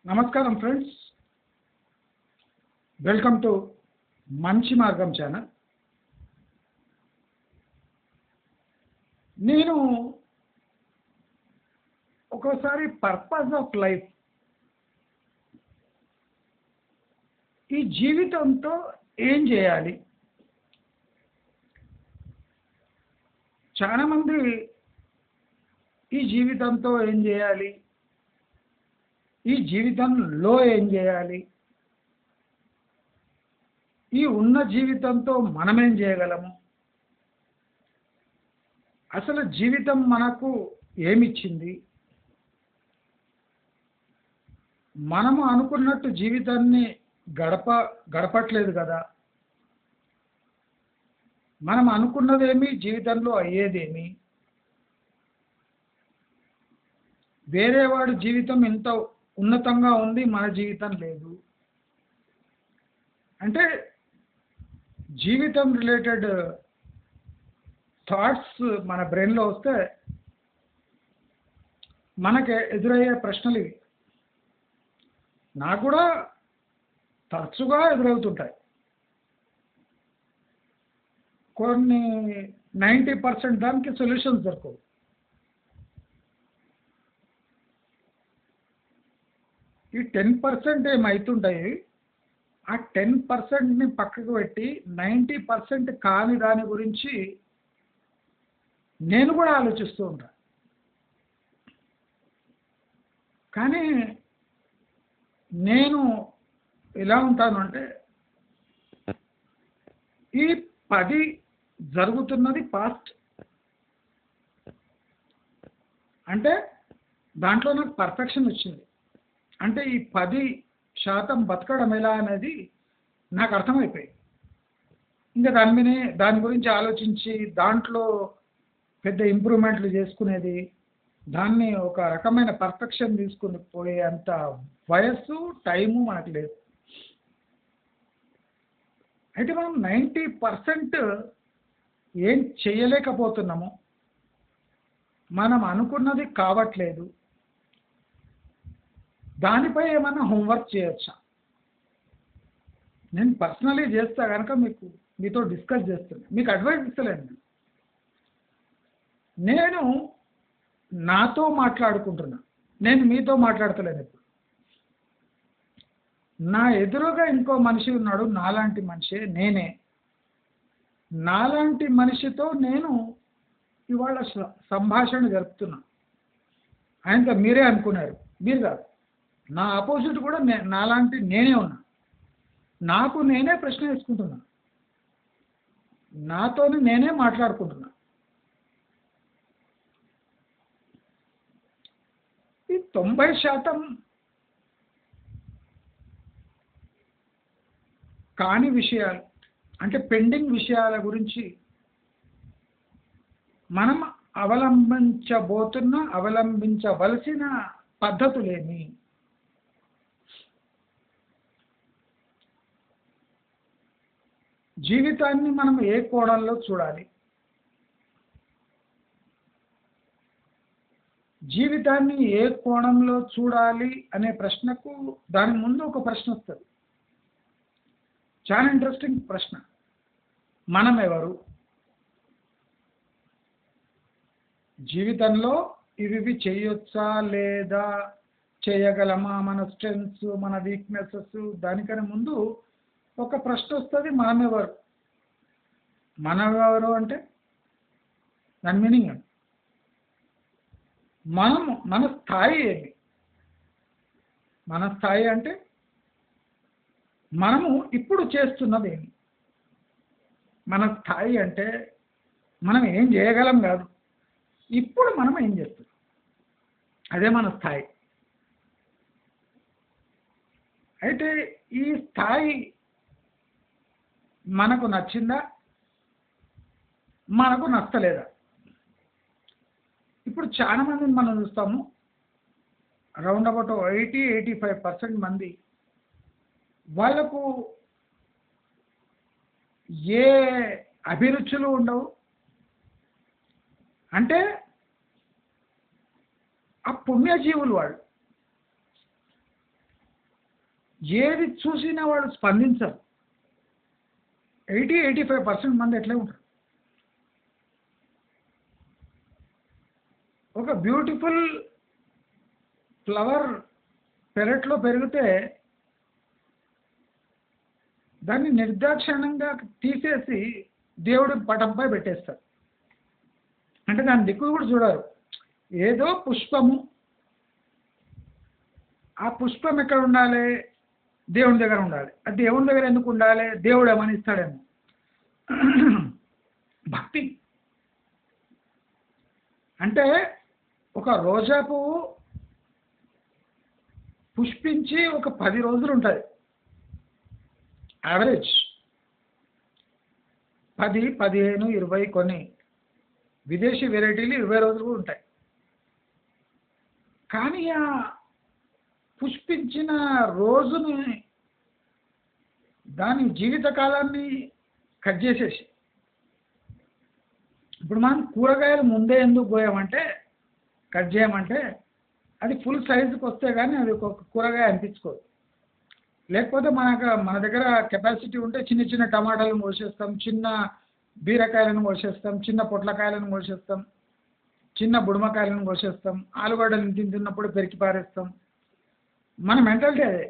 నమస్కారం friends, welcome to మంచి మార్గం ఛానల్. నేను ఒక్కోసారి పర్పస్ ఆఫ్ లైఫ్, ఈ జీవితంతో ఏం చేయాలి, చాలామంది ఈ జీవితంతో ఏం చేయాలి, ఈ జీవితంలో ఏం చేయాలి, ఈ ఉన్న జీవితంతో మనమేం చేయగలము, అసలు జీవితం మనకు ఏమిచ్చింది, మనము అనుకున్నట్టు జీవితాన్ని గడపట్లేదు కదా, మనం అనుకున్నదేమి జీవితంలో అయ్యేదేమి, వేరేవాడి జీవితం ఎంత ఉన్నతంగా ఉంది, మన జీవితం లేదు. అంటే జీవితం రిలేటెడ్ థాట్స్ మన బ్రెయిన్లో వస్తే మనకి ఎదురయ్యే ప్రశ్నలు ఇవి. నాకు కూడా తరచుగా ఎదురవుతుంటాయి. కొన్ని 90% దానికి సొల్యూషన్స్ దొరకవు. ఈ 10% ఏమవుతుంటాయి, ఆ 10%ని పక్కకు పెట్టి 90% కాని దాని గురించి నేను కూడా ఆలోచిస్తూ ఉంటాను. కానీ నేను ఎలా ఉంటాను అంటే, ఈ 10 జరుగుతున్నది పాస్ట్, అంటే దాంట్లో నాకు పర్ఫెక్షన్ వచ్చింది. అంటే ఈ 10% బతకడం ఎలా అనేది నాకు అర్థమైపోయింది. ఇంకా దాని గురించి ఆలోచించి దాంట్లో పెద్ద ఇంప్రూవ్మెంట్లు చేసుకునేది, దాన్ని ఒక రకమైన పర్ఫెక్షన్ తీసుకుని పోయే అంత వయస్సు, టైము మనకు లేదు. అయితే మనం 90% ఏం చేయలేకపోతున్నాము, మనం అనుకున్నది కావట్లేదు, దానిపై ఏమైనా హోంవర్క్ చేయొచ్చా? నేను పర్సనలీ చేస్తా కనుక మీతో డిస్కస్ చేస్తున్నాను, మీకు అడ్వైస్ ఇస్తలేను. నేను నాతో మాట్లాడుకుంటున్నా, నేను మీతో మాట్లాడతలేను. ఇప్పుడు నా ఎదురుగా ఇంకో మనిషి ఉన్నాడు, నాలాంటి మనిషే, నేనే. నాలాంటి మనిషితో నేను ఇవాళ సంభాషణ జరుపుతున్నా. ఆయనతో మీరే అనుకున్నారు, మీరు కాదు. నా ఆపోజిట్ కూడా నాలాంటి నేనే ఉన్నా. నాకు నేనే ప్రశ్న వేసుకుంటున్నా, నాతోనే నేనే మాట్లాడుకుంటున్నా. ఈ 90% కాని విషయాలు, అంటే పెండింగ్ విషయాల గురించి మనం అవలంబించవలసిన పద్ధతులేమి, జీవితాన్ని మనం ఏ కోణంలో చూడాలి, జీవితాన్ని ఏ కోణంలో చూడాలి అనే ప్రశ్నకు దాని ముందు ఒక ప్రశ్న వస్తుంది. చాలా ఇంట్రెస్టింగ్ ప్రశ్న. మనం ఎవరు? జీవితంలో ఇవి చేయొచ్చా లేదా, చేయగలమా, మన స్ట్రెంగ్స్, మన వీక్నెసెస్, దానికన్నా ముందు ఒక ప్రశ్న వస్తుంది, మనం ఎవరు? మనం ఎవరు అంటే దాని మీనింగ్ అండి, మన స్థాయి ఏమి? మన స్థాయి అంటే మనము ఇప్పుడు చేస్తున్నది ఏమి? మన స్థాయి అంటే మనం ఏం చేయగలం కాదు, ఇప్పుడు మనం ఏం చేస్తున్నాం, అదే మన స్థాయి. అయితే ఈ స్థాయి మనకు నచ్చిందా, మనకు నచ్చలేదా? ఇప్పుడు చాలా మందిని మనం చూస్తాము, అరౌండ్ అబౌట్ 80-85% మంది వాళ్ళకు ఏ అభిరుచులు ఉండవు. అంటే ఆ పుణ్యజీవులు వాళ్ళు. ఏది చూసినా వాళ్ళు స్పందించరు. 85% మంది ఎట్లే ఉంటారు. ఒక బ్యూటిఫుల్ ఫ్లవర్ పెరట్లో పెరిగితే దాన్ని నిర్దాక్షిణ్యంగా తీసేసి దేవుడి పటంపై పెట్టేస్తారు. అంటే దాని దిక్కు కూడా చూడరు. ఏదో పుష్పము, ఆ పుష్పం ఎక్కడ ఉండాలి? దేవుని దగ్గర ఉండాలి. అది దేవుని దగ్గర ఎందుకు ఉండాలి? దేవుడు ఏమని ఇస్తాడేమో. భక్తి అంటే ఒక రోజా పువ్వు పుష్పించి ఒక 10 రోజులు ఉంటుంది యావరేజ్. 10, 15, 20, కొన్ని విదేశీ వెరైటీలు 20 రోజులు కూడా ఉంటాయి. కానీ ఆ పుష్పించిన రోజుని దాని జీవితకాలాన్ని కట్ చేసేసి, ఇప్పుడు మనం కూరగాయలు ముందే ఎందుకు కోయమంటే, కట్ చేయమంటే అది ఫుల్ సైజుకి వస్తే కానీ అది ఒక కూరగాయ అనిపించుకోదు. లేకపోతే మన దగ్గర కెపాసిటీ ఉంటే చిన్న చిన్న టమాటాలను కోసేస్తాం, చిన్న బీరకాయలను కోసేస్తాం, చిన్న పొట్లకాయలను కోసేస్తాం, చిన్న బుడమకాయలను కోసేస్తాం, ఆలుగడ్డలను తింటున్నప్పుడు పెరికి పారేస్తాం. మన మెంటాలిటీ అదే.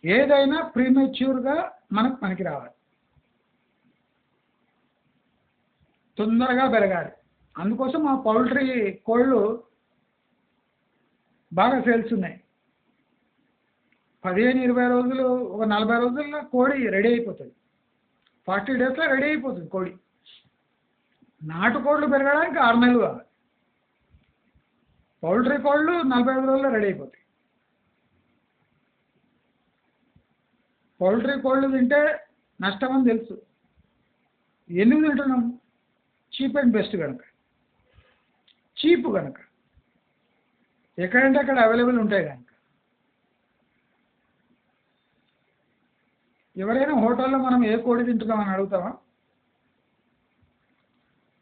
ఏదైనా ప్రీమెచ్యూర్గా మనకు పనికి రావాలి, తొందరగా పెరగాలి. అందుకోసం ఆ పౌల్ట్రీ కోళ్ళు బాగా సేల్స్ ఉన్నాయి. 15-20 రోజులు, ఒక 40 రోజుల్లో కోడి రెడీ అయిపోతుంది. 40 డేస్లో రెడీ అయిపోతుంది కోడి. నాటుకోళ్ళు పెరగడానికి 6 నెలలు కావాలి. పౌల్ట్రీ కోళ్ళు 45 రోజుల్లో రెడీ అయిపోతాయి. పౌల్ట్రీ కోళ్ళు తింటే నష్టం అని తెలుసు. ఎందుకు తింటున్నాం? చీప్ అండ్ బెస్ట్ కనుక. చీప్ కనుక, ఎక్కడంటే అక్కడ అవైలబుల్ ఉంటాయి కనుక. ఎవరైనా హోటల్లో మనం ఏ కోడి తింటున్నామని అడుగుతామా?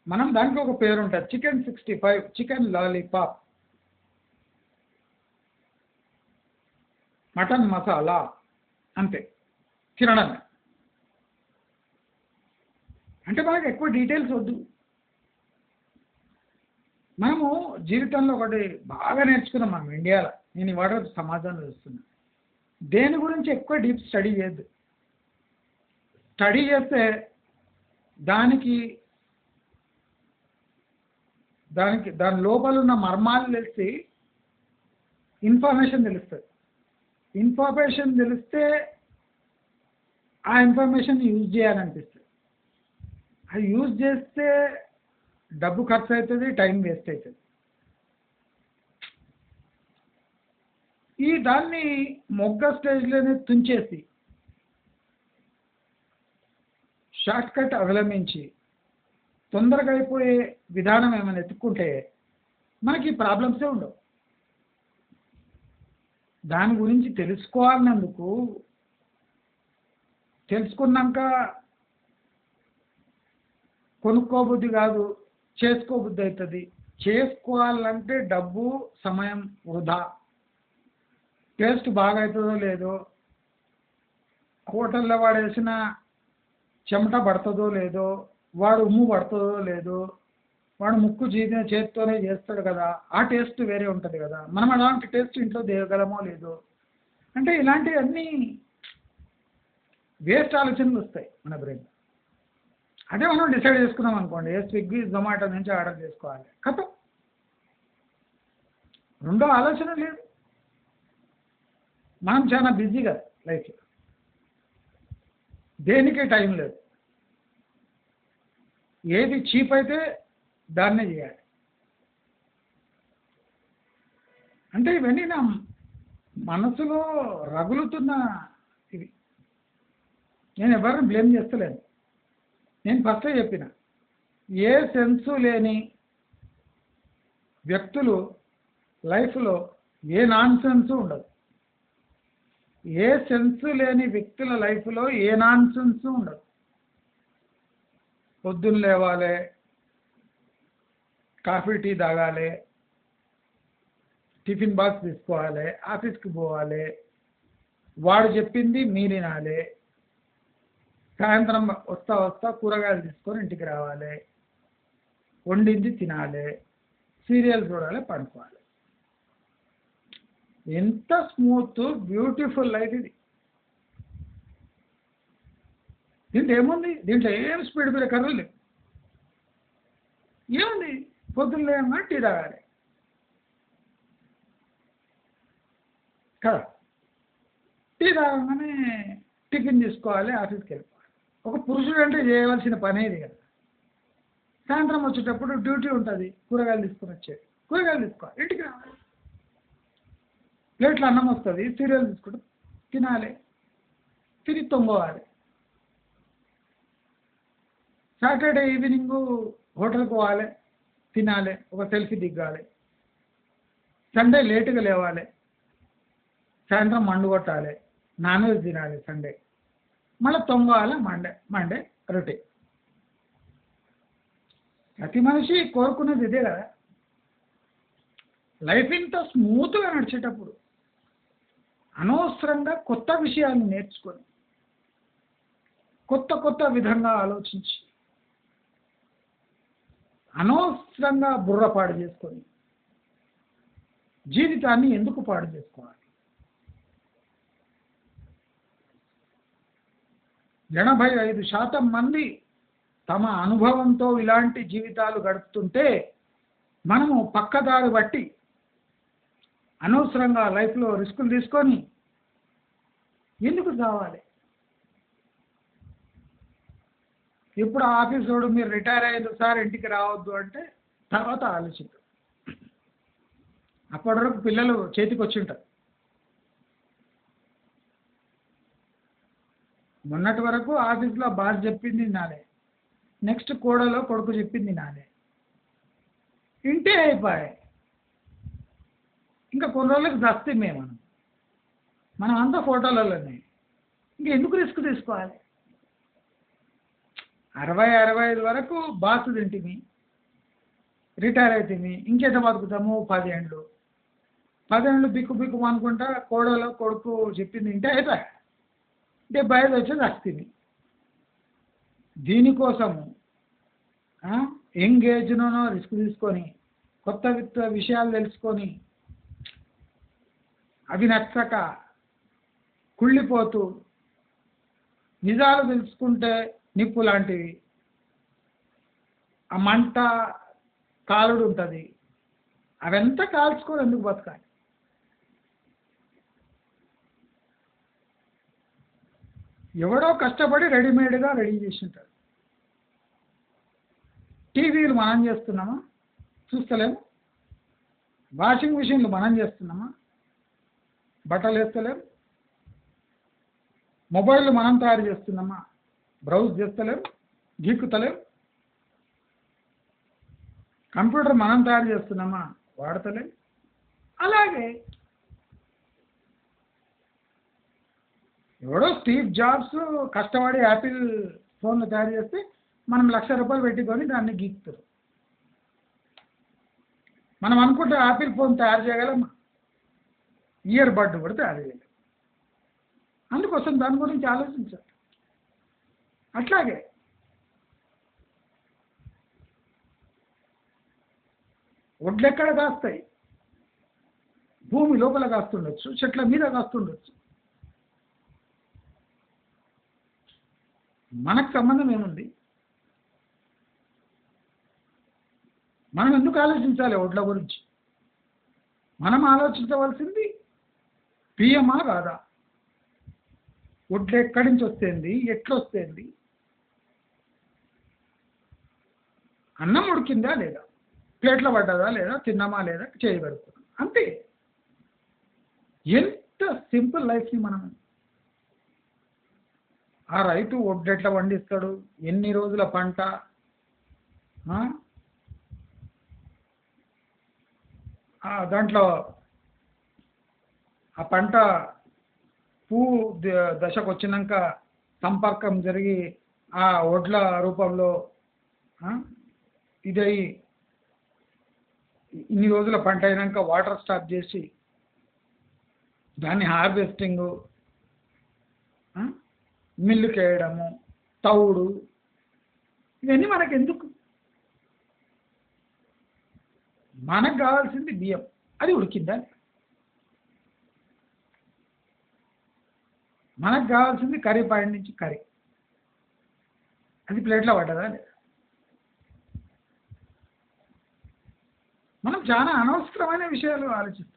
మనం దానికి ఒక పేరు ఉంటుంది, chicken 65, chicken lollipop, mutton masala, అంతే తినడమే. అంటే మనకు ఎక్కువ డీటెయిల్స్ వద్దు. మనము జీవితంలో ఒకటి బాగా నేర్చుకున్నాం మనం ఇండియాలో. నేను ఇవాళ సమాజంలో చూస్తున్నా, దేని గురించి ఎక్కువ డీప్ స్టడీ చేయొద్దు. స్టడీ చేస్తే దాని లోపల ఉన్న మర్మాలు తెలిసి ఇన్ఫర్మేషన్ తెలుస్తుంది. ఇన్ఫర్మేషన్ తెలిస్తే ఆ ఇన్ఫర్మేషన్ యూజ్ చేయాలనిపిస్తుంది. అది యూజ్ చేస్తే డబ్బు ఖర్చు అవుతుంది, టైం వేస్ట్ అవుతుంది. దాన్ని మొగ్గ స్టేజ్లోనే తుంచేసి షార్ట్ కట్ అవలంబించి తొందరగా అయిపోయే విధానం ఏమైనా ఎత్తుక్కుంటే మనకి ప్రాబ్లమ్సే ఉండవు. దాని గురించి తెలుసుకోవాలన్నందుకు, తెలుసుకున్నాక కొనుక్కోబుద్ధి కాదు, చేసుకోబుద్ధి అవుతుంది. చేసుకోవాలంటే డబ్బు, సమయం వృధా. టేస్ట్ బాగా అవుతుందో లేదో, హోటల్లో వాడు వేసిన చెమట పడుతుందో లేదో, వాడు ఉమ్ము పడుతుందో లేదో, వాడు ముక్కు చేతితోనే చేస్తాడు కదా, ఆ టేస్ట్ వేరే ఉంటుంది కదా. మనం అలాంటి టేస్ట్ ఇంట్లో తేయగలమో లేదో. అంటే ఇలాంటివన్నీ వేస్ట్ ఆలోచనలు వస్తాయి మన బ్రెయిన్. అదే మనం డిసైడ్ చేసుకున్నాం అనుకోండి, స్విగ్గీ జొమాటో నుంచి ఆర్డర్ చేసుకోవాలి, కథ రెండో ఆలోచన లేదు. మనం చాలా బిజీగా లైఫ్లో, దేనికి టైం లేదు. ఏది చీప్ అయితే దాన్నే చేయాలి. అంటే ఇవన్నీ నా మనసులో రగులుతున్న ఇవి. నేను ఎవరిని బ్లేమ్ చేస్తలేను. నేను ఫస్టే చెప్పిన, ఏ సెన్సు లేని వ్యక్తులు లైఫ్లో ఏ నాన్ సెన్సు ఉండదు. ఏ సెన్సు లేని వ్యక్తుల లైఫ్లో ఏ నాన్ సెన్సు ఉండదు. పొద్దున్న లేవాలి, కాఫీ టీ తాగాలి, టిఫిన్ బాక్స్ తీసుకోవాలి, ఆఫీస్కి పోవాలి, వాడు చెప్పింది మీరు వినాలి, సాయంత్రం వస్తా వస్తా కూరగాయలు తీసుకొని ఇంటికి రావాలి, వండింది తినాలి, సీరియల్ చూడాలి, పడుకోవాలి. ఎంత స్మూత్ బ్యూటిఫుల్ లైఫ్ ఇది. దీంట్లో ఏముంది? దీంట్లో ఏం స్పీడ్ బ్రేకర్లు లేవు. ఏముంది? పొద్దున్న లేమన్నా టీ తాగాలి కదా, టీ తాగగానే టిఫిన్ తీసుకోవాలి, ఆఫీస్కి వెళ్ళిపోవాలి. ఒక పురుషుడు అంటే చేయవలసిన పనే ఇది కదా. సాయంత్రం వచ్చేటప్పుడు డ్యూటీ ఉంటుంది, కూరగాయలు తీసుకొని వచ్చేది, కూరగాయలు తీసుకోవాలి, ఇంటికి రావాలి, ప్లేట్లో అన్నం వస్తుంది, సీరియల్ తీసుకుంటూ తినాలి, తిరిగి తొంగోవాలి. సాటర్డే ఈవినింగ్ హోటల్కి పోవాలి, తినాలి, ఒక సెల్ఫీ దిగాలి. సండే లేటుగా లేవాలి, సాయంత్రం మండు కొట్టాలి, నాన్ వెజ్ తినాలి సండే, మళ్ళీ తొంగవాలి మండే రొటీన్. ప్రతి మనిషి కోరుకునేది ఇదే కదా. లైఫ్ ఇంత స్మూత్గా నడిచేటప్పుడు అనవసరంగా కొత్త విషయాన్ని నేర్చుకొని కొత్త విధంగా ఆలోచించి అనవసరంగా బుర్ర పాడు చేసుకొని జీవితాన్ని ఎందుకు పాడు చేసుకోవాలి? 85% మంది తమ అనుభవంతో ఇలాంటి జీవితాలు గడుపుతుంటే మనము పక్కదారి బట్టి అనవసరంగా లైఫ్లో రిస్కులు తీసుకొని ఎందుకు కావాలి? ఇప్పుడు ఆఫీస్ వాడు మీరు రిటైర్ అయ్యేది సార్ ఇంటికి రావద్దు అంటే తర్వాత ఆలోచిద్దాం. అప్పటి వరకు పిల్లలు చేతికి వచ్చి ఉంటారు. మొన్నటి వరకు ఆఫీస్లో బాస్ చెప్పింది నాలే, నెక్స్ట్ కోడలో కొడుకు చెప్పింది నాలే, ఇంటే అయిపోయాయి. ఇంకా కొన్ని రోజులకు దస్తే మనం అంతా ఫోటోలలోనే. ఇంకా ఎందుకు రిస్క్ తీసుకోవాలి? 60-65 వరకు బాస్ తింటిమి, రిటైర్ అవుతుంది, ఇంకెంత బతుకుతాము? 10 ఏళ్ళు. 10 ఏళ్ళు బిక్కు అనుకుంటా కోడలో కొడుకు చెప్పింది ఇంటే అయిపోయా. 75 వచ్చేది వస్తుంది. దీనికోసము యంగ్ ఏజ్లోనో రిస్క్ తీసుకొని కొత్త విషయాలు తెలుసుకొని అవి నచ్చక కుళ్ళిపోతూ నిజాలు తెలుసుకుంటే నిప్పు లాంటివి, ఆ మంట కాలుడు ఉంటుంది, అవంతా కాల్చుకొని ఎందుకు బతకాలి? ఎవడో కష్టపడి రెడీమేడ్గా రెడీ చేసి ఉంటాడు. టీవీలు మనం చేస్తున్నామా? చూస్తలేము. వాషింగ్ మిషన్లు మనం చేస్తున్నామా? బట్టలు వేస్తలేము. మొబైల్ మనం తయారు చేస్తున్నామా? బ్రౌజ్ చేస్తలేము, గీక్కుతలేము. కంప్యూటర్ మనం తయారు చేస్తున్నామా? వాడతలేము. అలాగే ఎవడో స్టీవ్ జాబ్స్ కష్టపడి యాపిల్ ఫోన్లు తయారు చేస్తే మనం ₹1,00,000 పెట్టుకొని దాన్ని గీక్తారు. మనం అనుకుంటే యాపిల్ ఫోన్ తయారు చేయగలమా? ఇయర్ బడ్ కూడా తయారు చేయగలం. అందుకోసం దాని గురించి ఆలోచించాలి. అట్లాగే వడ్లు ఎక్కడ కాస్తాయి? భూమి లోపల కాస్తుండొచ్చు, చెట్ల మీద కాస్తుండొచ్చు. మనకు సంబంధం ఏముంది? మనం ఎందుకు ఆలోచించాలి వడ్ల గురించి? మనం ఆలోచించవలసింది బియ్యమా కాదా, వడ్లు ఎక్కడి నుంచి వస్తుంది, ఎట్లా వస్తుంది, అన్నం ఉడికిందా లేదా, ప్లేట్లో పడ్డదా లేదా, తిన్నామా లేదా, చేయగలుగుతున్నాం, అంతే. ఎంత సింపుల్ లైఫ్ని మనం. ఆ రైతు వడ్లు ఎట్లా పండిస్తాడు, ఎన్ని రోజుల పంట, దాంట్లో ఆ పంట పువ్వు దశకు వచ్చినాక సంపర్కం జరిగి ఆ వడ్ల రూపంలో ఇదై ఇన్ని రోజుల పంట అయినాక వాటర్ స్టాప్ చేసి దాన్ని హార్వెస్టింగు, మిల్లుకి వేయడము, తౌడు, ఇవన్నీ మనకెందుకు? మనకు కావాల్సింది బియ్యం, అది ఉడికిందా? మనకు కావాల్సింది కర్రీ పాయింట్ నుంచి కర్రీ, అది ప్లేట్లో పడ్డదా? మనం చాలా అనవసరమైన విషయాలు ఆలోచిస్తాం.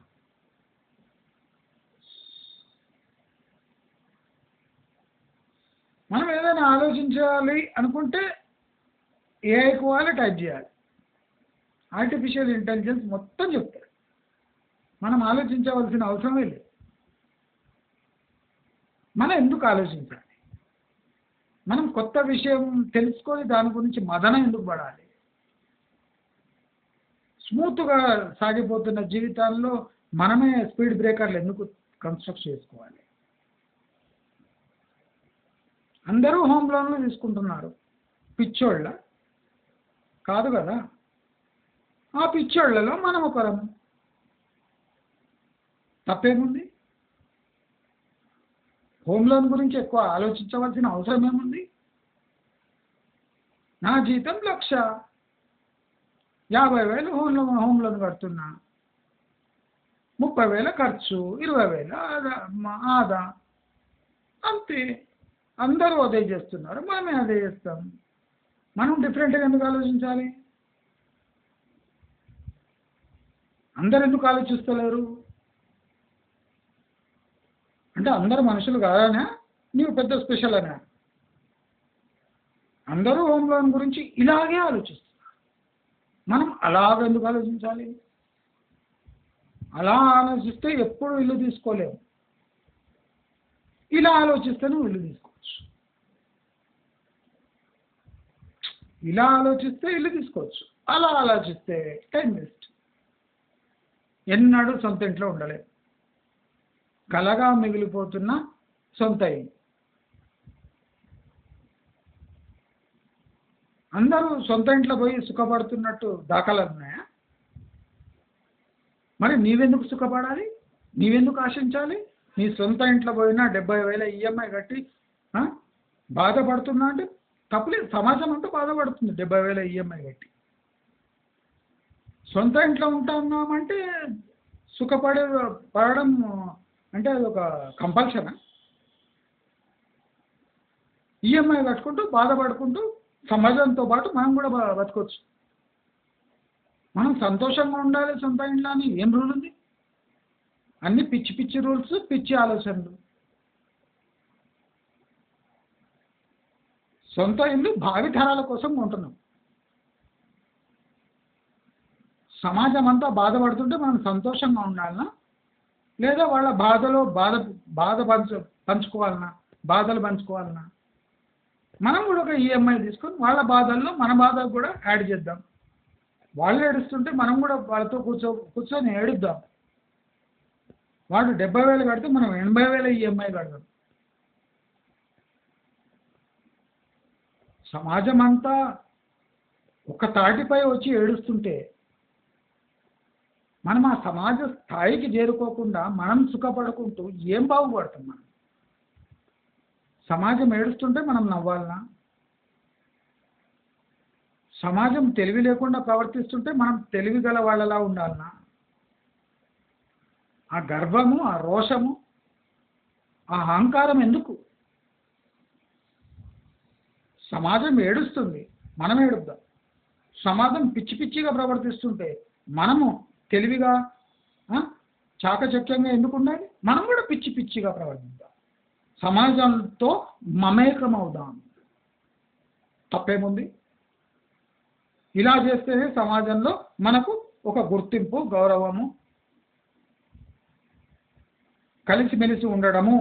మనం ఏదైనా ఆలోచించాలి అనుకుంటే ఏఐకి వాళ్ళు టైప్ చేయాలి, ఆర్టిఫిషియల్ ఇంటెలిజెన్స్ మొత్తం చెప్తారు. మనం ఆలోచించవలసిన అవసరమే లేదు. మనం ఎందుకు ఆలోచించాలి? మనం కొత్త విషయం తెలుసుకొని దాని గురించి మదన ఎందుకు పడాలి? స్మూత్గా సాగిపోతున్న జీవితాల్లో మనమే స్పీడ్ బ్రేకర్లు ఎందుకు కన్స్ట్రక్ట్ చేసుకోవాలి? అందరూ హోమ్ లోన్లు తీసుకుంటున్నారు, పిచ్చోళ్ళ కాదు కదా? ఆ పిచ్చోళ్లలో మనం ఒకరము, తప్పేముంది? హోమ్ లోన్ గురించి ఎక్కువ ఆలోచించవలసిన అవసరం ఏముంది? నా జీతం 1,00,000, 50,000 హోమ్ లోన్ కడుతున్నా, 30,000 ఖర్చు, 20,000 ఆదా, అంతే. అందరూ అదే చేస్తున్నారు, మనమే అదే చేస్తాం. మనం డిఫరెంట్గా ఎందుకు ఆలోచించాలి? అందరు ఎందుకు ఆలోచిస్తలేరు అంటే అందరు మనుషులు కాదనా? నీవు పెద్ద స్పెషల్ అనా? అందరూ హోమ్ లోన్ గురించి ఇలాగే ఆలోచిస్తున్నారు. మనం అలాగెందుకు ఆలోచించాలి? అలా ఆలోచిస్తే ఎప్పుడు ఇల్లు తీసుకోలేము. ఇలా ఆలోచిస్తే నువ్వు ఇల్లు తీసుకోవచ్చు. ఇలా ఆలోచిస్తే ఇల్లు తీసుకోవచ్చు, అలా ఆలోచిస్తే టైం వేస్ట్. ఎన్నడూ సొంత ఇంట్లో ఉండలేదు, కలగా మిగిలిపోతున్న సొంత ఇల్లు. అందరూ సొంత ఇంట్లో పోయి సుఖపడుతున్నట్టు దాఖలాలు ఉన్నాయా? మరి నీవెందుకు సుఖపడాలి? నీవెందుకు ఆశించాలి? నీ సొంత ఇంట్లో పోయినా 70,000 ఈఎంఐ కట్టి బాధపడుతున్నా అంటే తప్పులేదు. సమాజం అంతా బాధపడుతుంది 70,000 ఈఎంఐ కట్టి. సొంత ఇంట్లో ఉంటున్నామంటే పడడం అంటే అది ఒక కంపల్షనా? ఈఎంఐ కట్టుకుంటూ బాధపడుకుంటూ సమాజంతో పాటు మనం కూడా బతకొచ్చు. మనం సంతోషంగా ఉండాలి సొంత ఇంట్లో అని ఏం రూల్ ఉంది? అన్ని పిచ్చి పిచ్చి రూల్స్, పిచ్చి ఆలోచనలు. సొంత ఇల్లు భావి తరాల కోసం కొంటున్నాం. సమాజం అంతా బాధపడుతుంటే మనం సంతోషంగా ఉండాలనా, లేదా వాళ్ళ బాధ పంచుకోవాలనా, బాధలు పంచుకోవాలనా? మనం కూడా ఒక ఈఎంఐ తీసుకొని వాళ్ళ బాధల్లో మన బాధలు కూడా యాడ్ చేద్దాం. వాళ్ళు ఏడుస్తుంటే మనం కూడా వాళ్ళతో కూర్చొని ఏడుద్దాం. వాడు 70,000 కడితే మనం 80,000 ఈఎంఐ కడదాం. సమాజం అంతా ఒక తాటిపై వచ్చి ఏడుస్తుంటే మనం ఆ సమాజ స్థాయికి చేరుకోకుండా మనం సుఖపడుకుంటూ ఏం బాగుపడతాం? మనం సమాజం ఏడుస్తుంటే మనం నవ్వాలనా? సమాజం తెలివి లేకుండా ప్రవర్తిస్తుంటే మనం తెలివి గల వాళ్ళలా ఉండాలనా? ఆ గర్వము, ఆ రోషము, ఆ అహంకారం ఎందుకు? సమాజం ఏడుస్తుంది, మనం ఏడుద్దాం. సమాజం పిచ్చి పిచ్చిగా ప్రవర్తిస్తుంటే మనము తెలివిగా చాకచక్యంగా ఎందుకు ఉండాలి? మనం కూడా పిచ్చి పిచ్చిగా ప్రవర్తిద్దాం. సమాజంతో మమేకమవుదాం. తప్పేముంది? ఇలా చేస్తేనే సమాజంలో మనకు ఒక గుర్తింపు, గౌరవము, కలిసిమెలిసి ఉండడము.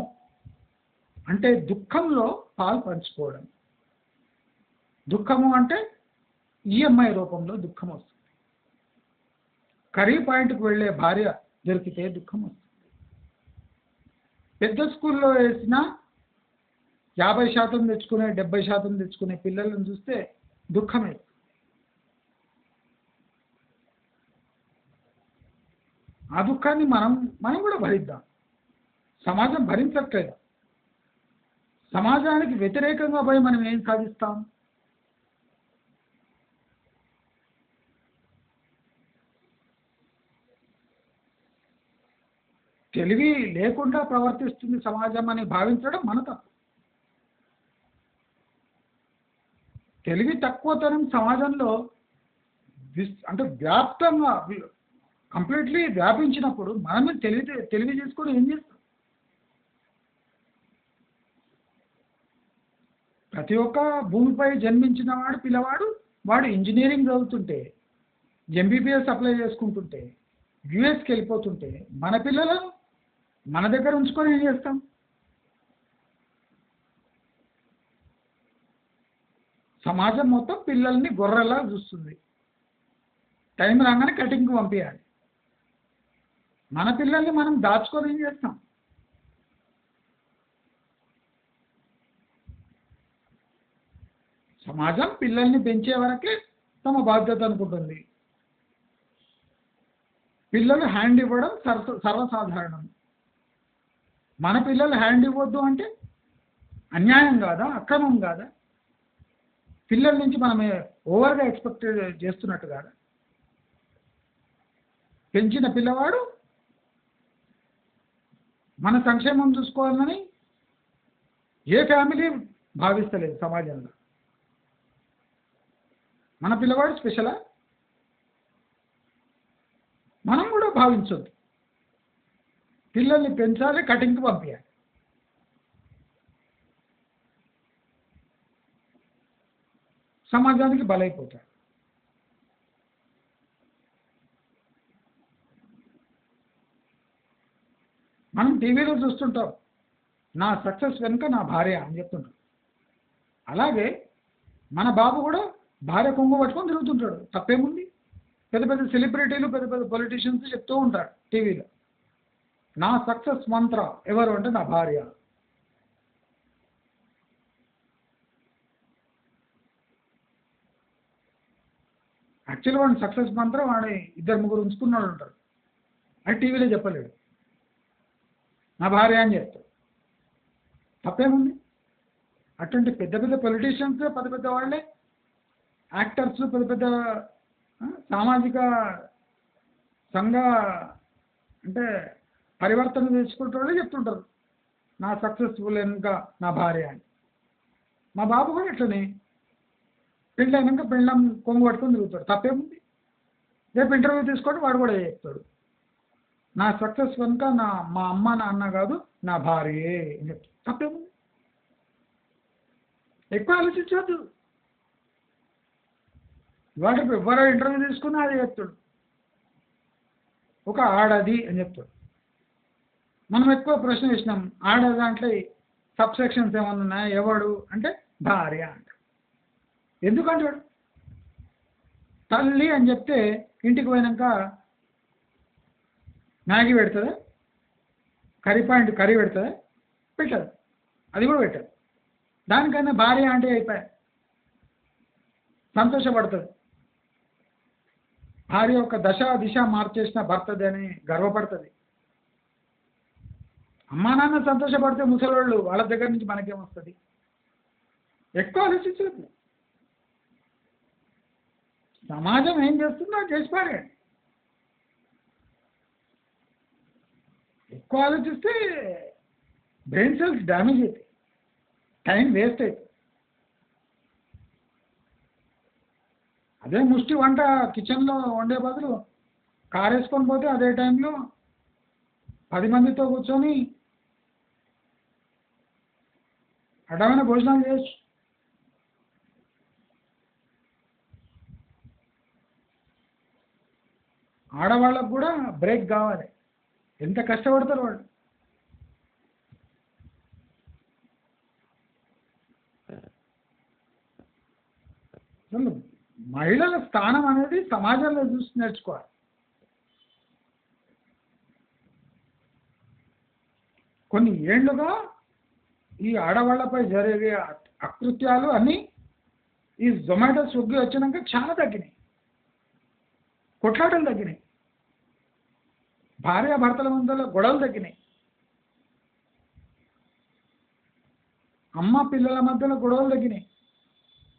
అంటే దుఃఖంలో పాలు పంచుకోవడం. దుఃఖము అంటే ఈఎంఐ రూపంలో దుఃఖం వస్తుంది. కర్రీ పాయింట్కి వెళ్ళే భార్య దొరికితే దుఃఖం వస్తుంది. పెద్ద స్కూల్లో వేసిన 50% తెచ్చుకునే 70% తెచ్చుకునే పిల్లలను చూస్తే దుఃఖమే. ఆ దుఃఖాన్ని మనం మనం కూడా భరిద్దాం. సమాజం భరించట్లేదు. సమాజానికి వ్యతిరేకంగా పోయి మనం ఏం సాధిస్తాం? తెలివి లేకుండా ప్రవర్తిస్తుంది సమాజం అని భావించడం మన తప్పు. తెలివి తక్కువతనం సమాజంలో అంటే వ్యాప్తంగా కంప్లీట్లీ వ్యాపించినప్పుడు మనమే తెలివి చేసుకొని ఏం చేస్తాం? ప్రతి ఒక్క భూమిపై జన్మించిన వాడు పిల్లవాడు వాడు ఇంజనీరింగ్ చదువుతుంటే, ఎంబీబీఎస్ అప్లై చేసుకుంటుంటే, యుఎస్కి వెళ్ళిపోతుంటే మన పిల్లలను మన దగ్గర ఉంచుకొని ఏం చేస్తాం? సమాజం మొత్తం పిల్లల్ని గొర్రెలా చూస్తుంది. టైం రాగానే కటింగ్కి పంపించాలి. మన పిల్లల్ని మనం దాచుకొని ఏం చేస్తాం? సమాజం పిల్లల్ని పెంచే వరకే తమ బాధ్యత అనుకుంటుంది. పిల్లలు హ్యాండ్ ఇవ్వడం సర్వసాధారణం. మన పిల్లలు హ్యాండ్ ఇవ్వద్దు అంటే అన్యాయం కాదా? అక్రమం కాదా? పిల్లల నుంచి మనం ఓవర్గా ఎక్స్పెక్ట్ చేస్తున్నట్టు కాదా? పెంచిన పిల్లవాడు మన సంక్షేమం చూసుకోవాలని ఏ ఫ్యామిలీ భావిస్తలేదు సమాజంలో. మన పిల్లవాడు స్పెషలా? మనం కూడా భావించొద్దు. పిల్లల్ని పెంచాలి, కటింగ్కి పంపించాలి. సమాజానికి బలైపోతాడు. మనం టీవీలో చూస్తుంటాం, నా సక్సెస్ వెనుక నా భార్య అని చెప్తుంటాం. అలాగే మన బాబు కూడా భార్య కొంగు పట్టుకొని తిరుగుతుంటాడు. తప్పేముంది? పెద్ద పెద్ద సెలబ్రిటీలు, పెద్ద పెద్ద పొలిటీషియన్స్ చెప్తూ ఉంటారు టీవీలో, నా సక్సెస్ మంత్ర ఎవరు అంటే నా భార్య. యాక్చువల్గా వాడిని సక్సెస్ మంత్రం వాడి ఇద్దరు ముగ్గురు ఉంచుకున్నాడు ఉంటారు, అది టీవీలో చెప్పలేడు. నా భార్య అని చెప్తాడు. తప్పేముంది? అటువంటి పెద్ద పెద్ద పొలిటీషియన్స్, పెద్ద పెద్ద వాళ్ళే యాక్టర్స్, పెద్ద పెద్ద సామాజిక సంఘ అంటే పరివర్తన చేసుకుంటే వాళ్ళే చెప్తుంటారు, నా సక్సెస్ఫుల్ ఇంకా నా భార్య అని. మా బాబు కూడా ఇట్లనే పెళ్ళైనాక పెళ్ళం కొంగు పట్టుకొని తిరుగుతాడు. తప్పేముంది? రేపు ఇంటర్వ్యూ తీసుకొని వాడు కూడా చెప్తాడు, నా సక్సెస్ కనుక మా అమ్మ నాన్న కాదు నా భార్యే అని చెప్తాడు. తప్పేముంది? ఎక్కువ ఆలోచించవద్దు. వాడు ఎవరో ఇంటర్వ్యూ తీసుకున్నా అది చెప్తాడు, ఒక ఆడది అని చెప్తాడు. మనం ఎక్కువ ప్రశ్న వేసినాం, ఆడ దాంట్లో సబ్సెక్షన్స్ ఏమన్నా ఉన్నాయా? ఎవడు అంటే భార్య అంట. ఎందుకంటాడు? తల్లి అని చెప్తే ఇంటికి పోయినాక మ్యాగీ పెడుతుందా? కర్రీ పెడుతుందా? పెట్టదు. అది కూడా పెట్టదు. దానికన్నా భార్య అంటే అయిపోయా సంతోషపడుతుంది. భార్య యొక్క దిశ మార్చేసిన భర్తది అని గర్వపడుతుంది. అమ్మా నాన్న సంతోషపడితే ముసలోళ్ళు వాళ్ళ దగ్గర నుంచి మనకేమొస్తుంది? ఎక్కువ ఆలోచించదు. సమాజం ఏం చేస్తుందో చేసి పారేయండి. ఎక్కువ ఆలోచిస్తే బ్రెయిన్ సెల్స్ డ్యామేజ్ అవుతాయి, టైం వేస్ట్ అవుతుంది. అదే ముష్టి వంట కిచెన్లో వండే బదులు కారు వేసుకొని పోతే అదే టైంలో 10 మందితో కూర్చొని అడ్డమైన భోజనాలు చేయొచ్చు. ఆడవాళ్ళకు కూడా బ్రేక్ కావాలి. ఎంత కష్టపడతారు వాళ్ళు. అసలు మహిళల స్థానం అనేది సమాజంలో చూసి నేర్చుకోవాలి. కొన్ని ఏళ్లుగా ఈ ఆడవాళ్లపై జరిగే అకృత్యాలు అన్నీ ఈ జొమాటో, స్విగ్గీ వచ్చినాక చాలా తగ్గినాయి, కొట్లాటలు తగ్గినాయి. భార్యాభర్తల మధ్యలో గొడవలు తగ్గినాయి. అమ్మ పిల్లల మధ్యలో గొడవలు తగ్గినాయి.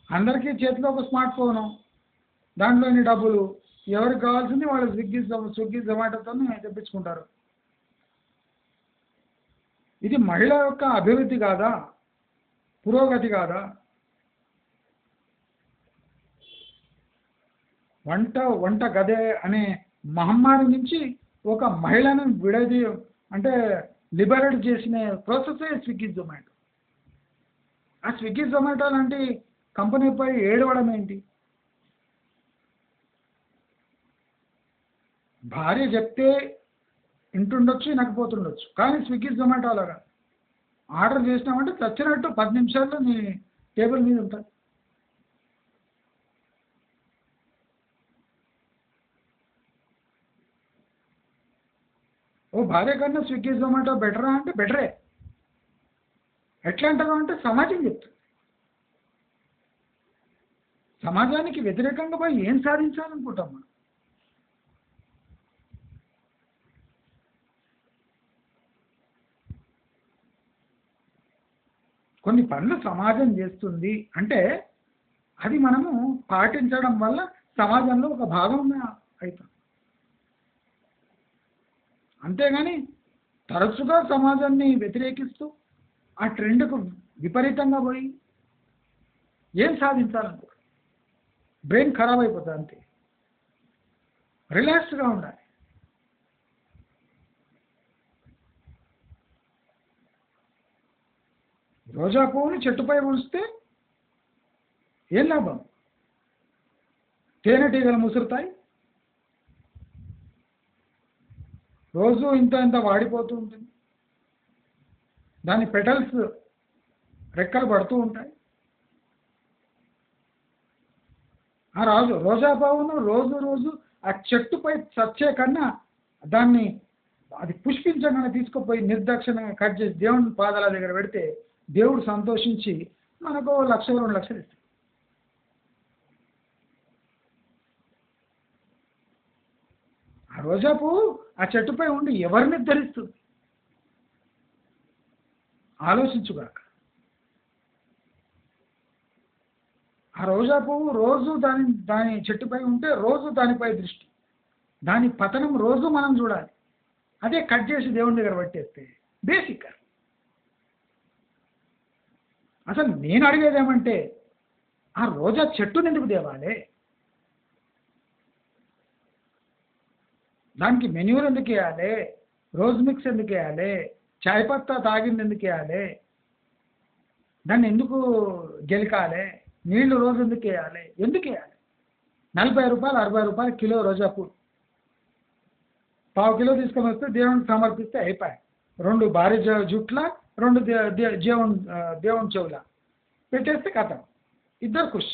అందరికీ చేతిలో ఒక స్మార్ట్ ఫోను, దాంట్లోని డబ్బులు, ఎవరికి కావాల్సింది వాళ్ళు స్విగ్గీ జొమాటోతో తెప్పించుకుంటారు. ఇది మహిళ యొక్క అభివృద్ధి కాదా? పురోగతి కాదా? వంట గదే అనే మహమ్మారి నుంచి ఒక మహిళను అంటే లిబరేట్ చేసిన ప్రాసెసే స్విగ్గీ జొమాటో. ఆ స్విగ్గీ జొమాటో లాంటి కంపెనీపై ఏడవడం ఏంటి? భార్య చెప్తే ఇంటుండొచ్చు, వినకపోతుండొచ్చు, కానీ స్విగ్గీ జొమాటో అలాగా ఆర్డర్ చేసినామంటే చచ్చినట్టు 10 నిమిషాల్లో నీ టేబుల్ మీద ఉంటుంది. ఓ భార్య కన్నా స్విగ్గీ జొమాటో బెటరా అంటే బెటరే. ఎట్లా అంటారు అంటే సమాజం చెప్తుంది. సమాజానికి వ్యతిరేకంగా పోయి ఏం సాధించాలనుకుంటాం మనం? కొన్ని పనులు సమాజం చేస్తుంది అంటే అది మనము పాటించడం వల్ల సమాజంలో ఒక భాగంగా అవుతాం. అంతేగాని తరచుగా సమాజాన్ని వ్యతిరేకిస్తూ ఆ ట్రెండ్కు విపరీతంగా పోయి ఏం సాధించాలనుకో, బ్రెయిన్ ఖరాబ్ అయిపోతుంది. అంతే. రిలాక్స్గా ఉండాలి. రోజా పువ్వుని చెట్టుపై ఉంచితే ఏం లాభం? తేనెటీగలు ముసురుతాయి, రోజు ఇంత వాడిపోతూ ఉంటుంది, దాని పెటల్స్ రెక్కలు పడుతూ ఉంటాయి. ఆ రోజా పువ్వును రోజు ఆ చెట్టుపై చచ్చే కన్నా దాన్ని అది పుష్పించగానే తీసుకుపోయి నిర్దాక్షిణంగా కట్ చేసి దేవుని పాదాల దగ్గర పెడితే దేవుడు సంతోషించి మనకు 1,00,000 2 లక్షలు ఇస్తాడు. ఆ రోజా పువ్వు ఆ చెట్టుపై ఉండి ఎవరిని ధరిస్తుంది? ఆలోచించుగాక. ఆ రోజా పువ్వు రోజు దాని చెట్టుపై ఉంటే రోజు దానిపై దృష్టి, దాని పతనం రోజు మనం చూడాలి. అదే కట్ చేసి దేవుని దగ్గర పట్టేస్తే బేసిక్. అసలు నేను అడిగేది ఏమంటే ఆ రోజా చెట్టుని ఎందుకు తేవాలి? దానికి మెన్యూలు ఎందుకు వేయాలి? రోజ్ మిక్స్ ఎందుకు వేయాలి? చాయ్ పత్తా తాగింది ఎందుకు వేయాలి? దాన్ని ఎందుకు గెలకాలి? నీళ్లు రోజు ఎందుకు వేయాలి? ఎందుకు వేయాలి? 40 రూపాయలు 60 రూపాయలు కిలో రోజా పువ్వు, 1/2 కిలో తీసుకొని వస్తే దేవునికి సమర్పిస్తే అయిపోయాయి. 2 భార్య జుట్ల, 2 దేవుని చెవుల పెట్టేస్తే కథం, ఇద్దరు ఖుష్.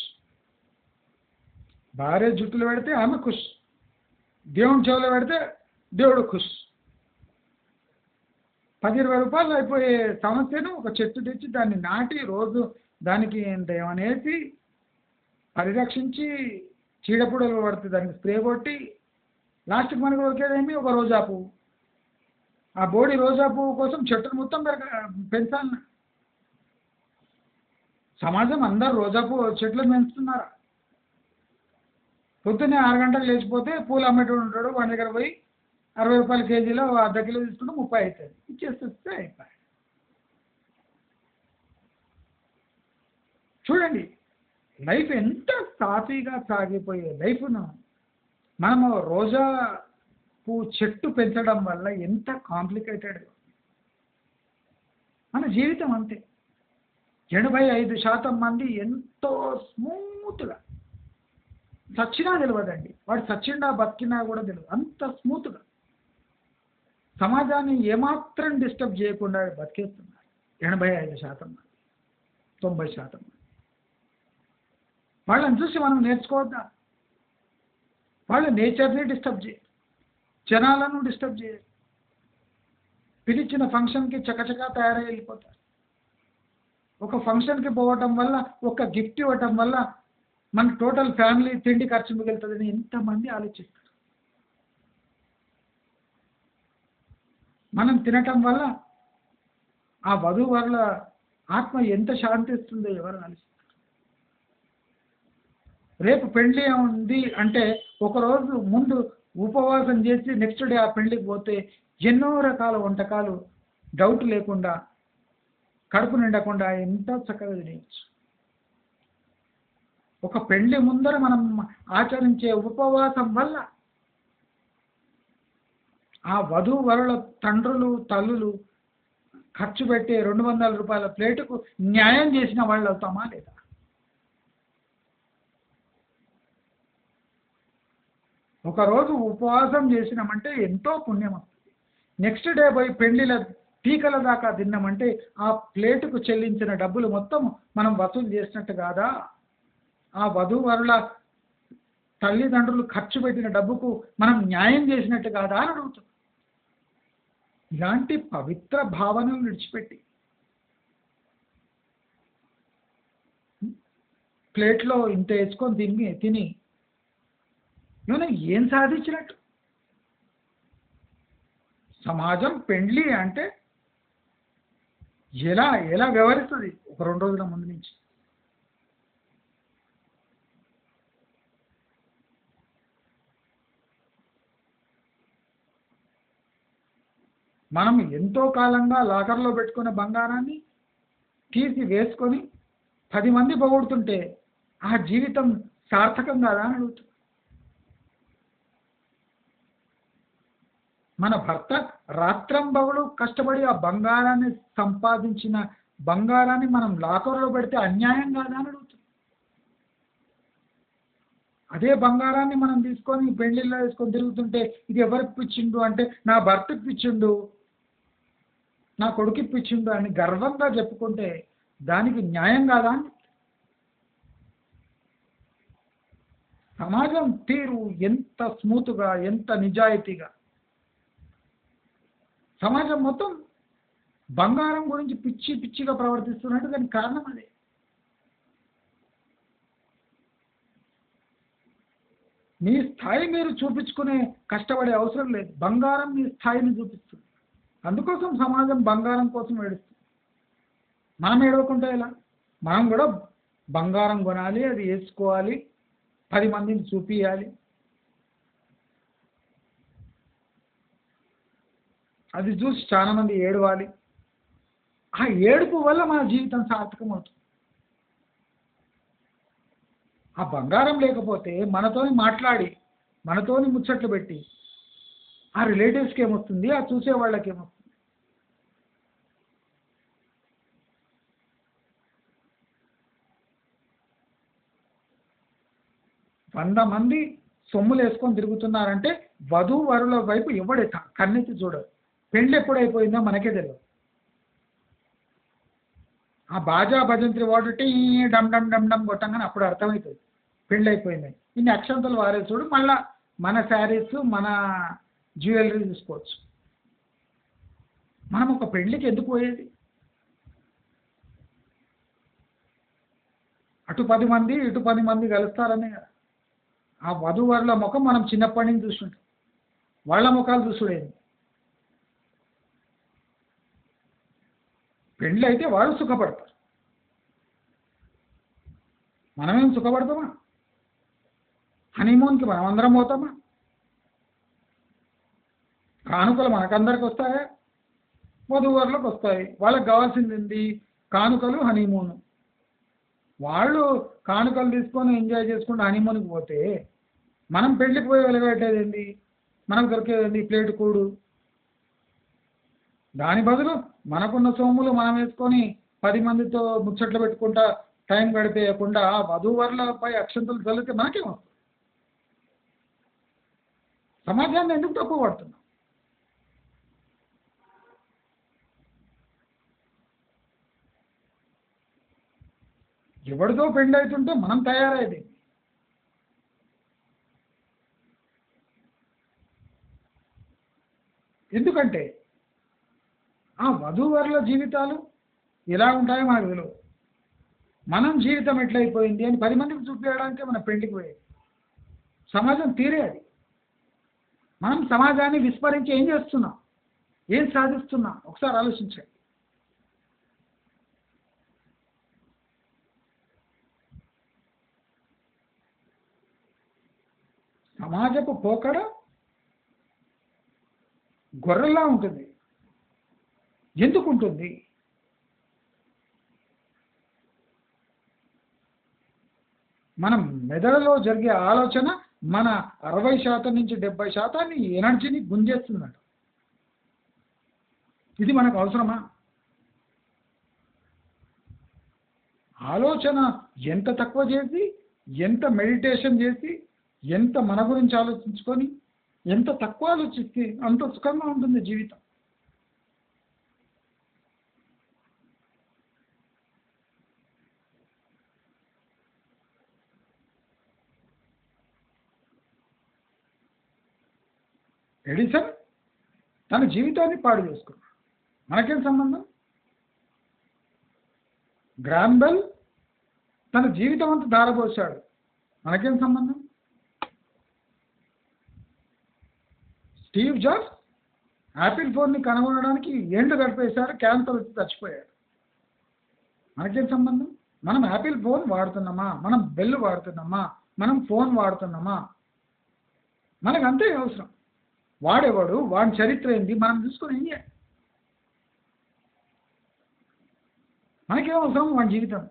భార్య జుట్టులు పెడితే ఆమె ఖుష్, దేవుని చెవులో పెడితే దేవుడు ఖుష్. 10-20 రూపాయలు అయిపోయే సమస్యను ఒక చెట్టు తెచ్చి దాన్ని నాటి రోజు దానికి ఏమనేసి పరిరక్షించి చీడపుడలు పడితే దానికి స్ప్రే కొట్టి లాస్ట్కి మనకు దొరికేదేమి ఒక రోజా పువ్వు. ఆ బోడి రోజా పువ్వు కోసం చెట్టును మొత్తం పెంచాలి. సమాజం అందరు రోజా పువ్వు చెట్లు పెంచుతున్నారా? పొద్దున్నే 6 గంటలకు లేచిపోతే పూలు అమ్మేటోడు ఉంటాడు, వాడి దగ్గర పోయి 60 రూపాయల కేజీలో 1/2 కిలో తీసుకుంటే 30 అవుతుంది, ఇచ్చేస్తే అయిపోయి. చూడండి లైఫ్ ఎంత సాఫీగా సాగిపోయే లైఫ్ను మనము రోజా పువ్వు చెట్టు పెంచడం వల్ల ఎంత కాంప్లికేటెడ్. మన జీవితం అంతే. 85% మంది ఎంతో స్మూత్గా, చచ్చినా తెలియదండి, వాడు చచ్చిండా బతికినా కూడా తెలియదు, అంత స్మూత్గా సమాజాన్ని ఏమాత్రం డిస్టర్బ్ చేయకుండా బతికేస్తున్నారు 85% మంది, 90% మంది. వాళ్ళని చూసి మనం నేర్చుకోవద్దా? వాళ్ళు నేచర్ని డిస్టర్బ్ చేయరు, జనాలను డిస్టర్బ్ చేయరు, పిలిచిన ఫంక్షన్కి చకచకా తయారై వెళ్ళిపోతారు. ఒక ఫంక్షన్కి పోవటం వల్ల, ఒక గిఫ్ట్ ఇవ్వటం వల్ల మన టోటల్ ఫ్యామిలీ తిండి ఖర్చు మిగులుతుందని ఎంతమంది ఆలోచిస్తారు. మనం తినటం వల్ల ఆ వధూవరుల ఆత్మ ఎంత శాంతిస్తుందో ఎవరు ఆలోచిస్తారు. రేపు పెళ్లి ఉంది అంటే ఒకరోజు ముందు ఉపవాసం చేసి నెక్స్ట్ డే ఆ పెళ్లికి పోతే ఎన్నో రకాల వంటకాలు డౌట్ లేకుండా కడుపు నిండకుండా ఎంత చక్కగా తినేయచ్చు. ఒక పెళ్లి ముందర మనం ఆచరించే ఉపవాసం వల్ల ఆ వధూవరుల తండ్రులు తల్లులు ఖర్చు పెట్టే 200 రూపాయల ప్లేటుకు న్యాయం చేసిన వాళ్ళు అవుతామా లేదా? ఒకరోజు ఉపవాసం చేసినామంటే ఎంతో పుణ్యం వస్తుంది. నెక్స్ట్ డే పోయి పెళ్లిల పీకల దాకా తిన్నామంటే ఆ ప్లేటుకు చెల్లించిన డబ్బులు మొత్తం మనం వసూలు చేసినట్టు కాదా? ఆ వధూవరుల తల్లిదండ్రులు ఖర్చు పెట్టిన డబ్బుకు మనం న్యాయం చేసినట్టు కాదా అని అడుగుతాం. ఇలాంటి పవిత్ర భావనలు విడిచిపెట్టి ప్లేట్లో ఇంత వేసుకొని తిని నేను ఏం సాధించినట్టు? సమాజం పెండ్లి అంటే ఎలా ఎలా వ్యవహరిస్తుంది ఒక 2 రోజుల ముందు నుంచి. మనం ఎంతో కాలంగా లాకర్లో పెట్టుకున్న బంగారాన్ని తీసి వేసుకొని 10 మంది పొగుడుతుంటే ఆ జీవితం సార్థకం కాదా అని అడుగుతుంది. మన భర్త రాత్రంబగలు కష్టపడి ఆ బంగారాన్ని సంపాదించిన బంగారాన్ని మనం లాకర్లో పెడితే అన్యాయం కాదా అని అడుగుతుంది. అదే బంగారాన్ని మనం తీసుకొని పెళ్లిళ్ళలో వేసుకొని తిరుగుతుంటే ఇది ఎవరికి పిచ్చిండు అంటే నా భర్తకి పిచ్చిండు, నా కొడుకు పిచ్చిండు అని గర్వంగా చెప్పుకుంటే దానికి న్యాయం కాదా అని. సమాజం తీరు ఎంత స్మూత్గా ఎంత నిజాయితీగా సమాజం మొత్తం బంగారం గురించి పిచ్చిగా ప్రవర్తిస్తున్నట్టు దానికి కారణం అదే. మీ స్థాయి మీరు చూపించుకునే కష్టపడే అవసరం లేదు, బంగారం మీ స్థాయిని చూపిస్తుంది. అందుకోసం సమాజం బంగారం కోసం ఏడుస్తుంది. మనం ఏడవకుంటే ఎలా? మనం కూడా బంగారం కొనాలి, అది వేసుకోవాలి, 10 మందిని చూపియాలి. అది చూసి చాలా మంది ఏడవాలి. ఆ ఏడుపు వల్ల మన జీవితం సార్థకం అవుతుంది. ఆ బంగారం లేకపోతే మనతోని మాట్లాడి మనతోని ముచ్చట్లు పెట్టి ఆ రిలేటివ్స్కి ఏమొస్తుంది, ఆ చూసే వాళ్ళకి ఏమొస్తుంది? వంద మంది సొమ్ములు వేసుకొని తిరుగుతున్నారంటే వధూవరుల వైపు ఎవడే కన్నెత్తి చూడరు. పెళ్ళి ఎప్పుడైపోయిందో మనకే తెలియదు. ఆ బాజా భజంత్రి వాడు టీ డమ్ డమ్ డమ్ డమ్ కొట్టంగానే అప్పుడు అర్థమవుతుంది పెళ్ళి అయిపోయింది. ఇన్ని అక్షంతలు వారే చూడు, మళ్ళా మన శారీస్ మన జ్యువెలరీ తీసుకోవచ్చు. మనం ఒక పెళ్ళికి ఎందుకు పోయేది? అటు 10 మంది ఇటు 10 మంది కలుస్తారనే కదా. ఆ వధూవరుల ముఖం మనం చిన్నప్పటి నుంచి చూస్తుంటాం, వాళ్ళ ముఖాలు చూసుడేది. పెళ్ళి అయితే వాళ్ళు సుఖపడతారు, మనమేం సుఖపడతామా? హనీమూన్కి మనం అందరం పోతామా? కానుకలు మనకందరికి వస్తాయా? వధూవరులకు వస్తాయి. వాళ్ళకి కావాల్సింది ఏంది? కానుకలు, హనీమూను. వాళ్ళు కానుకలు తీసుకొని ఎంజాయ్ చేసుకుంటూ హనీమూన్కి పోతే మనం పెళ్ళికి పోయి వెలగబెట్టేది ఏంది? మనకు దొరికేది ప్లేట్ కూడు. దాని బదులు మనకున్న సొమ్ములు మనం వేసుకొని 10 మందితో ముచ్చట్లు పెట్టుకుంటా టైం గడిపేయకుండా ఆ వధూవరులపై అక్షంతలు చల్లితే మనకేమొస్తుంది? సమాజాన్ని ఎందుకు తక్కువ పడుతున్నాం? ఎవరితో పెళ్ళి అవుతుంటే మనం తయారయ్యేది. ఎందుకంటే ఆ వధూవరుల జీవితాలు ఎలా ఉంటాయో మనకు తెలియదు. మనం జీవితం ఎట్లయిపోయింది అని 10 మందికి చూపించడానికే మన పెళ్లికి పోయేది. సమాజం తీరే అది. మనం సమాజాన్ని విస్మరించి ఏం చేస్తున్నాం? ఏం సాధిస్తున్నా ఒకసారి ఆలోచించండి. సమాజపు పోకడ గొర్రెల్లా ఉంటుంది. ఎందుకు ఉంటుంది? మనం మెదడులో జరిగే ఆలోచన మన 60% నుంచి 70% ఎనర్జీని గుంజేస్తుందట. ఇది మనకు అవసరమా? ఆలోచన ఎంత తక్కువ చేసి, ఎంత మెడిటేషన్ చేసి, ఎంత మన గురించి ఆలోచించుకొని, ఎంత తక్కువ ఆలోచిస్తే అంత సుఖంగా ఉంటుంది జీవితం. ఎడిసన్ తన జీవితాన్ని పాడు చేసుకున్నాడు. మనకేం సంబంధం? గ్రామ్ బెల్ తన జీవితం అంతా ధారపోసాడు. మనకేం సంబంధం? స్టీవ్ జాబ్స్ యాపిల్ ఫోన్ని కనుగొనడానికి ఏండ్లు గడిపేశారు, క్యాన్సర్ వచ్చి చచ్చిపోయాడు. మనకేం సంబంధం? మనం యాపిల్ ఫోన్ వాడుతున్నామా, మనం బెల్ వాడుతున్నామా, మనం ఫోన్ వాడుతున్నామా? మనకు అంతే అవసరం. వాడేవాడు, వాడి చరిత్ర ఏంటి మనం చూసుకొని ఏం చేయాలి? మనకేం అవసరం వాడి జీవితం?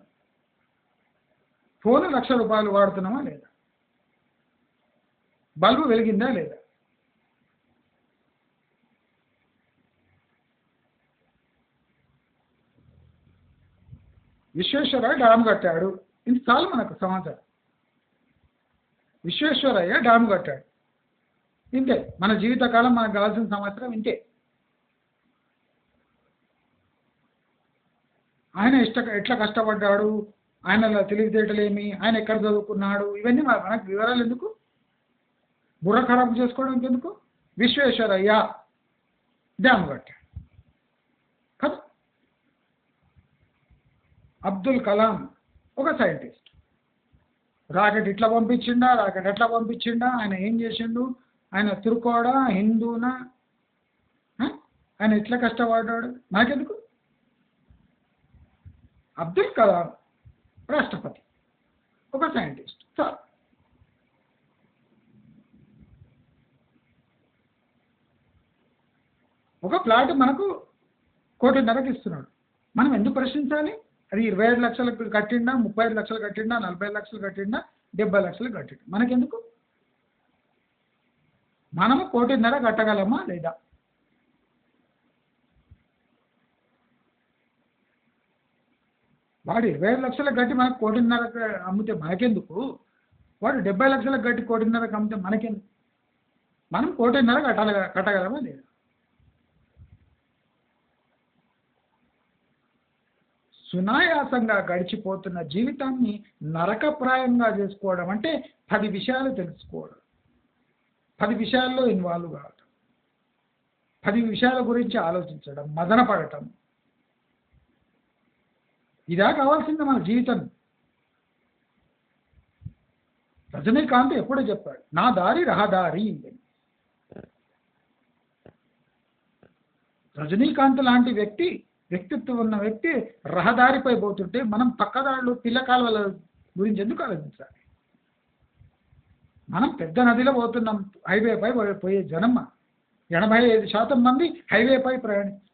ఫోన్ ₹1,00,000 వాడుతున్నామా లేదా? బల్బు వెలిగిందా లేదా? విశ్వేశ్వరయ్య డ్యామ్ కట్టాడు. ఇంత చాలు మనకు సమాచారం. విశ్వేశ్వరయ్య డ్యామ్ కట్టాడు, ఇంతే. మన జీవితకాలం మనకు కావాల్సిన సంవత్సరం ఇంతే. ఆయన ఎట్లా కష్టపడ్డాడు, ఆయన తెలివితేటలేమి, ఆయన ఎక్కడ చదువుకున్నాడు, ఇవన్నీ మనకు వివరాలు ఎందుకు? బుర్ర ఖరాబ్ చేసుకోవడానికి ఎందుకు? విశ్వేశ్వరయ్య డ్యామ్ కట్టాడు కదా. అబ్దుల్ కలాం ఒక సైంటిస్ట్. రాకెట్ ఇట్లా పంపించిండా, రాకెట్ ఎట్లా పంపించిండా, ఆయన ఏం చేసిండు, ఆయన తుర్కోడా హిందూనా, ఆయన ఎట్లా కష్టపడ్డాడు మనకెందుకు? అబ్దుల్ కలాం రాష్ట్రపతి, ఒక సైంటిస్ట్ సార్. ఒక ప్లాట్ మనకు 1,50,00,000 ఇస్తున్నాడు. మనం ఎందుకు ప్రశ్నించాలి? అది 25 లక్షలకు కట్టిండా, 35 లక్షలు కట్టిండా, 45 లక్షలు కట్టిండా, 70 లక్షలు కట్టిండా, మనకెందుకు? మనము 1,50,00,000 కట్టగలమా లేదా? వాడు 25 లక్షలకు కట్టి మనకు 1,50,00,000 అమ్మితే మనకెందుకు? వాడు 70 లక్షలకు కట్టి 1,50,00,000 అమ్మితే మనకెందుకు? మనం 1,50,00,000 కట్టగలమా లేదా? సునాయాసంగా గడిచిపోతున్న జీవితాన్ని నరకప్రాయంగా చేసుకోవడం అంటే 10 విషయాలు తెలుసుకోవడం, 10 విషయాల్లో ఇన్వాల్వ్ కావడం, 10 విషయాల గురించి ఆలోచించడం, మదన పడటం. ఇదా కావాల్సింది మన జీవితం? రజనీకాంత్ ఎప్పుడో చెప్పాడు, నా దారి రహదారి. రజనీకాంత్ లాంటి వ్యక్తిత్వం ఉన్న వ్యక్తి రహదారిపై పోతుంటే మనం పక్కదారులు పిల్ల కాలువల గురించి ఎందుకు ఆలోచించాలి? మనం పెద్ద నదిలో పోతున్నాం, హైవేపై పోయే జనం 85% మంది హైవేపై ప్రయాణిస్తారు.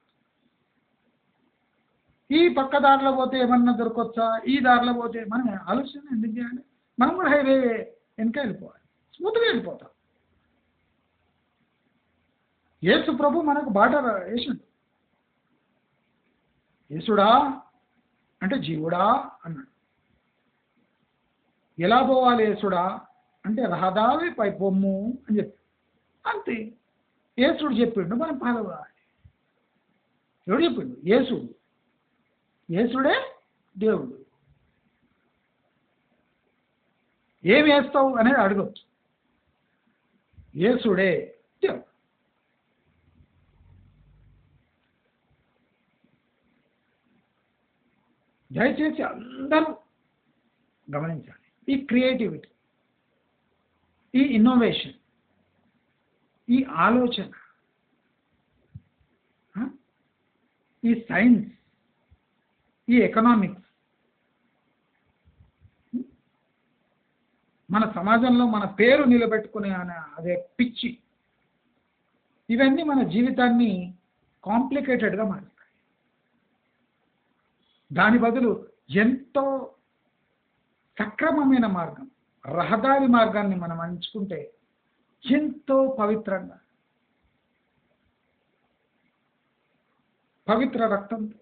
ఈ పక్క దారిలో పోతే ఏమన్నా దొరకొచ్చా, ఈ దారిలో పోతే మనం ఆలోచన ఎందుకు చేయాలి? మనం కూడా హైవే వెనక వెళ్ళిపోవాలి, స్మూత్గా వెళ్ళిపోతాం. యేసు ప్రభు మనకు బాట వేసిండు. యేసుడా అంటే జీవుడా అన్నాడు. ఎలా పోవాలి యేసుడా అంటే రహదారిపై పొమ్ము అని చెప్పి అంతే. యేసుడు చెప్పిండు, మనం పాల్గొనాలి. ఎవడు చెప్పిండు? యేసుడు. యేసుడే దేవుడు. ఏమి వేస్తావు అనేది అడగచ్చు. యేసుడే దేవుడు. దయచేసి అందరూ గమనించాలి. ఈ క్రియేటివిటీ, ఈ ఇన్నోవేషన్, ఈ ఆలోచన ఈ సైన్స్, ఈ ఎకనామిక్స్, మన సమాజంలో మన పేరు నిలబెట్టుకునే అదే పిచ్చి, ఇవన్నీ మన జీవితాన్ని కాంప్లికేటెడ్గా మారుస్తాయి. దాని బదులు ఎంతో సక్రమమైన మార్గం, రహదారి మార్గాన్ని మనం ఎంచుకుంటే ఎంతో పవిత్రంగా, పవిత్ర రక్తంతో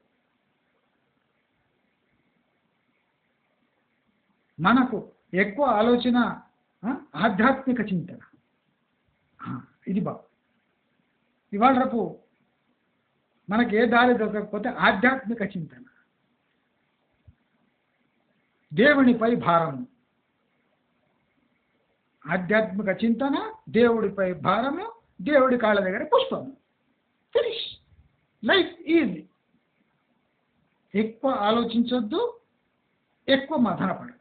మనకు ఎక్కువ ఆలోచన, ఆధ్యాత్మిక చింతన. ఇది ఇవాళ రేపు మనకి ఏ దారి దొరకకపోతే ఆధ్యాత్మిక చింతన, దేవునిపై భారము. ఆధ్యాత్మిక చింతన, దేవుడిపై భారము, దేవుడి కాళ్ళ దగ్గర పుష్పము. ఫినిష్. Life easy. ఎక్కువ ఆలోచించొద్దు, ఎక్కువ మదనపడద్దు.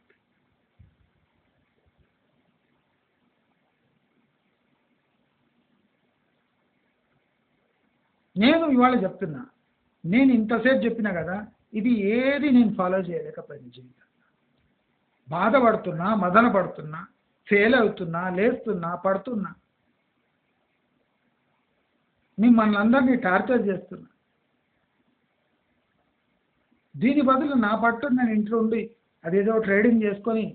నేను ఇవాళ చెప్తున్నా, నేను ఇంతసేపు చెప్పినా కదా, ఇది ఏది నేను ఫాలో చేయలేకపోయిన జీవితం. బాధపడుతున్నా, మదన పడుతున్నా, ఫెయిల్ అవుతున్నా, లేస్తున్నా, పడుతున్నా, మిమ్మల్ని అందరినీ టార్చర్ చేస్తున్నా. దీని బదులు నా పట్టు నేను ఇంట్లో ఉండి అదేదో ట్రేడింగ్ చేసుకొని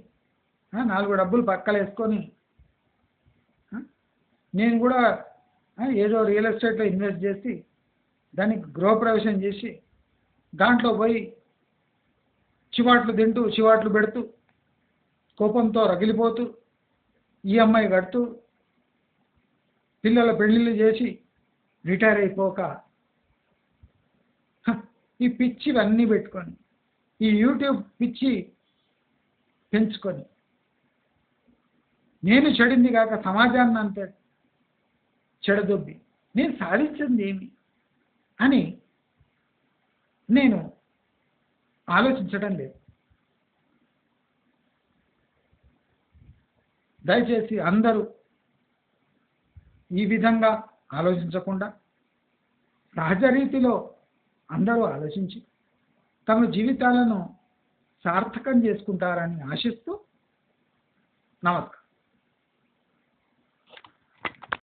4 డబ్బులు పక్కలు వేసుకొని నేను కూడా ఏదో రియల్ ఎస్టేట్లో ఇన్వెస్ట్ చేసి దానికి గృహప్రవేశం చేసి దాంట్లో పోయి చివాట్లు తింటూ చివాట్లు పెడుతూ కోపంతో రగిలిపోతూ ఈఎంఐ కడుతూ పిల్లల పెళ్ళిళ్ళు చేసి రిటైర్ అయిపోక ఈ పిచ్చివన్నీ పెట్టుకొని ఈ యూట్యూబ్ పిచ్చి పెంచుకొని నేను చెడింది కాక సమాజాన్ని అంతే చెడదొబ్బి నేను సాధించింది ఏమి అని నేను ఆలోచించడం లేదు. దయచేసి అందరూ ఈ విధంగా ఆలోచించకుండా సహజ రీతిలో అందరూ ఆలోచించి తమ జీవితాలను సార్థకం చేసుకుంటారని ఆశిస్తూ నమస్కారం.